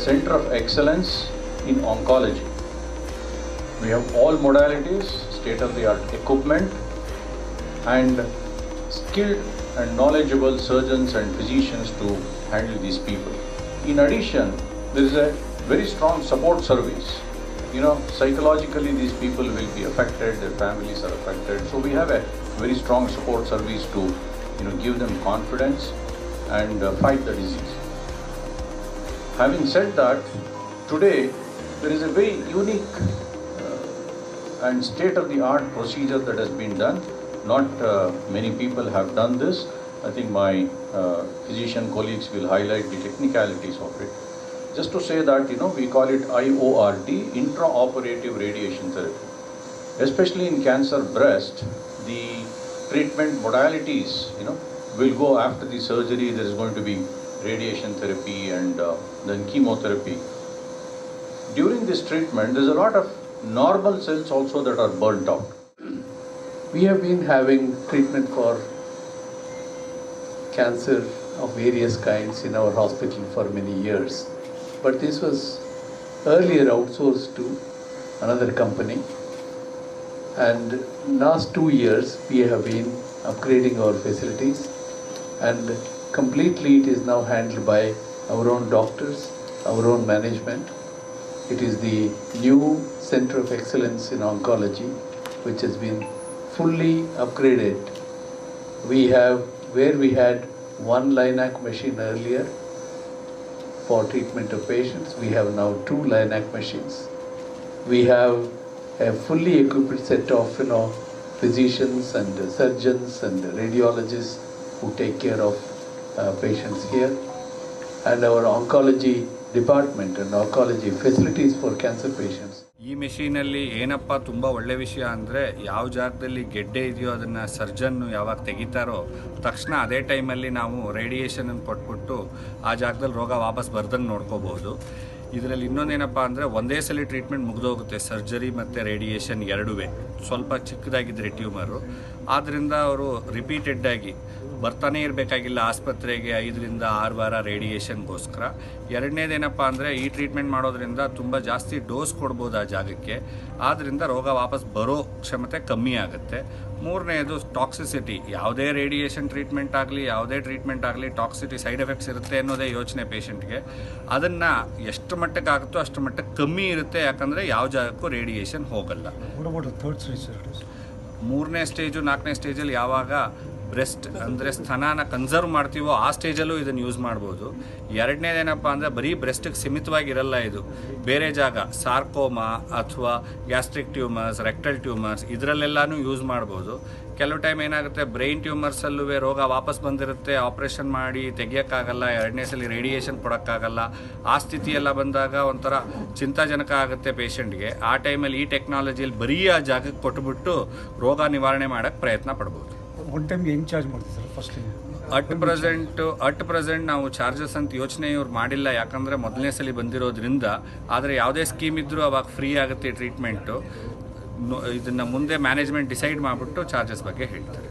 center of excellence in oncology. We have all modalities, state-of-the-art equipment, and skilled and knowledgeable surgeons and physicians to handle these people. In addition, there is a very strong support service. Psychologically these people will be affected, their families are affected. So we have a very strong support service to, give them confidence and fight the disease. Having said that, today there is a very unique and state-of-the-art procedure that has been done. Not many people have done this. I think my physician colleagues will highlight the technicalities of it. Just to say that, we call it IORT, intraoperative radiation therapy. Especially in cancer breast, the treatment modalities, will go after the surgery. There is going to be radiation therapy and then chemotherapy. During this treatment, there's a lot of normal cells also that are burnt out. We have been having treatment for cancer of various kinds in our hospital for many years. But this was earlier outsourced to another company. And last 2 years, we have been upgrading our facilities, and completely it is now handled by our own doctors, our own management. It is the new Center of Excellence in Oncology, which has been fully upgraded. Where we had one LINAC machine earlier for treatment of patients, we have now 2 LINAC machines. We have a fully equipped set of physicians and surgeons and radiologists who take care of patients here, and our oncology department and oncology facilities for cancer patients. ಈ ಮೆಷಿನಲ್ಲಿ ಏನಪ್ಪ ತುಂಬ ಒಳ್ಳೆ ವಿಷಯ ಅಂದರೆ, ಯಾವ ಜಾಗದಲ್ಲಿ ಗೆಡ್ಡೆ ಇದೆಯೋ ಅದನ್ನು ಸರ್ಜನ್ನು ಯಾವಾಗ ತೆಗಿತಾರೋ ತಕ್ಷಣ ಅದೇ ಟೈಮಲ್ಲಿ ನಾವು ರೇಡಿಯೇಷನನ್ನು ಕೊಟ್ಬಿಟ್ಟು ಆ ಜಾಗದಲ್ಲಿ ರೋಗ ವಾಪಸ್ ಬರ್ದಂಗೆ ನೋಡ್ಕೋಬಹುದು. ಇದರಲ್ಲಿ ಇನ್ನೊಂದೇನಪ್ಪ ಅಂದರೆ, ಒಂದೇ ಸಲ ಟ್ರೀಟ್ಮೆಂಟ್ ಮುಗಿದೋಗುತ್ತೆ, ಸರ್ಜರಿ ಮತ್ತು ರೇಡಿಯೇಷನ್ ಎರಡುವೇ. ಸ್ವಲ್ಪ ಚಿಕ್ಕದಾಗಿದ್ದರೆ ಟ್ಯೂಮರು, ಆದ್ದರಿಂದ ಅವರು ರಿಪೀಟೆಡ್ಡಾಗಿ ಬರ್ತಾನೆ ಇರಬೇಕಾಗಿಲ್ಲ ಆಸ್ಪತ್ರೆಗೆ 5 ರಿಂದ 6 ವಾರ ರೇಡಿಯೇಷನ್ಗೋಸ್ಕರ. ಎರಡನೇದೇನಪ್ಪ ಅಂದರೆ, ಈ ಟ್ರೀಟ್ಮೆಂಟ್ ಮಾಡೋದ್ರಿಂದ ತುಂಬ ಜಾಸ್ತಿ ಡೋಸ್ ಕೊಡ್ಬೋದು ಆ ಜಾಗಕ್ಕೆ, ಆದ್ದರಿಂದ ರೋಗ ವಾಪಸ್ ಬರೋ ಕ್ಷಮತೆ ಕಮ್ಮಿ ಆಗುತ್ತೆ. ಮೂರನೇದು ಟಾಕ್ಸಿಸಿಟಿ. ಯಾವುದೇ ರೇಡಿಯೇಷನ್ ಟ್ರೀಟ್ಮೆಂಟ್ ಆಗಲಿ, ಯಾವುದೇ ಟ್ರೀಟ್ಮೆಂಟ್ ಆಗಲಿ, ಟಾಕ್ಸಿಟಿ ಸೈಡ್ ಎಫೆಕ್ಟ್ಸ್ ಇರುತ್ತೆ ಅನ್ನೋದೇ ಯೋಚನೆ ಪೇಷಂಟ್ಗೆ. ಅದನ್ನು ಎಷ್ಟು ಮಟ್ಟಕ್ಕೆ ಆಗುತ್ತೋ ಅಷ್ಟು ಮಟ್ಟಕ್ಕೆ ಕಮ್ಮಿ ಇರುತ್ತೆ, ಯಾಕಂದರೆ ಯಾವ ಜಾಗಕ್ಕೂ ರೇಡಿಯೇಷನ್ ಹೋಗಲ್ಲ. ಮೂರನೇ ಸ್ಟೇಜು 4ನೇ ಸ್ಟೇಜಲ್ಲಿ ಯಾವಾಗ ಬ್ರೆಸ್ಟ್ ಅಂದರೆ ಸ್ತನಾನ ಕನ್ಸರ್ವ್ ಮಾಡ್ತೀವೋ ಆ ಸ್ಟೇಜಲ್ಲೂ ಇದನ್ನು ಯೂಸ್ ಮಾಡ್ಬೋದು. ಎರಡನೇದೇನಪ್ಪ ಅಂದರೆ, ಬರೀ ಬ್ರೆಸ್ಟಿಗೆ ಸೀಮಿತವಾಗಿರಲ್ಲ, ಇದು ಬೇರೆ ಜಾಗ ಸಾರ್ಕೋಮಾ ಅಥವಾ ಗ್ಯಾಸ್ಟ್ರಿಕ್ ಟ್ಯೂಮರ್ಸ್, ರೆಕ್ಟಲ್ ಟ್ಯೂಮರ್ಸ್ ಇದರಲ್ಲೆಲ್ಲನೂ ಯೂಸ್ ಮಾಡ್ಬೋದು. ಕೆಲವು ಟೈಮ್ ಏನಾಗುತ್ತೆ, ಬ್ರೈನ್ ಟ್ಯೂಮರ್ಸಲ್ಲೂ ರೋಗ ವಾಪಸ್ ಬಂದಿರುತ್ತೆ, ಆಪ್ರೇಷನ್ ಮಾಡಿ ತೆಗಿಯೋಕ್ಕಾಗಲ್ಲ, 2ನೇ ಸಲ ರೇಡಿಯೇಷನ್ ಕೊಡೋಕ್ಕಾಗಲ್ಲ. ಆ ಸ್ಥಿತಿಯೆಲ್ಲ ಬಂದಾಗ ಒಂಥರ ಚಿಂತಾಜನಕ ಆಗುತ್ತೆ ಪೇಷಂಟ್ಗೆ. ಆ ಟೈಮಲ್ಲಿ ಈ ಟೆಕ್ನಾಲಜಿಯಲ್ಲಿ ಬರೀ ಆ ಜಾಗಕ್ಕೆ ಕೊಟ್ಬಿಟ್ಟು ರೋಗ ನಿವಾರಣೆ ಮಾಡೋಕ್ಕೆ ಪ್ರಯತ್ನ ಪಡ್ಬೋದು. ಒನ್ ಟೈಮ್ಗೆ ಹೆಂಗೆ ಚಾರ್ಜ್ ಮಾಡ್ತೀವಿ ಸರ್? ಫಸ್ಟ್ ಅಟ್ ಪ್ರೆಸೆಂಟ್ ನಾವು ಚಾರ್ಜಸ್ ಅಂತ ಯೋಚನೆ ಇವ್ರು ಮಾಡಿಲ್ಲ, ಯಾಕಂದರೆ ಮೊದಲನೇ ಸಲ ಬಂದಿರೋದ್ರಿಂದ. ಆದರೆ ಯಾವುದೇ ಸ್ಕೀಮ್ ಇದ್ದರೂ ಅವಾಗ ಫ್ರೀ ಆಗುತ್ತೆ ಟ್ರೀಟ್ಮೆಂಟು. ಇದನ್ನು ಮುಂದೆ ಮ್ಯಾನೇಜ್ಮೆಂಟ್ ಡಿಸೈಡ್ ಮಾಡಿಬಿಟ್ಟು ಚಾರ್ಜಸ್ ಬಗ್ಗೆ ಹೇಳ್ತಾರೆ.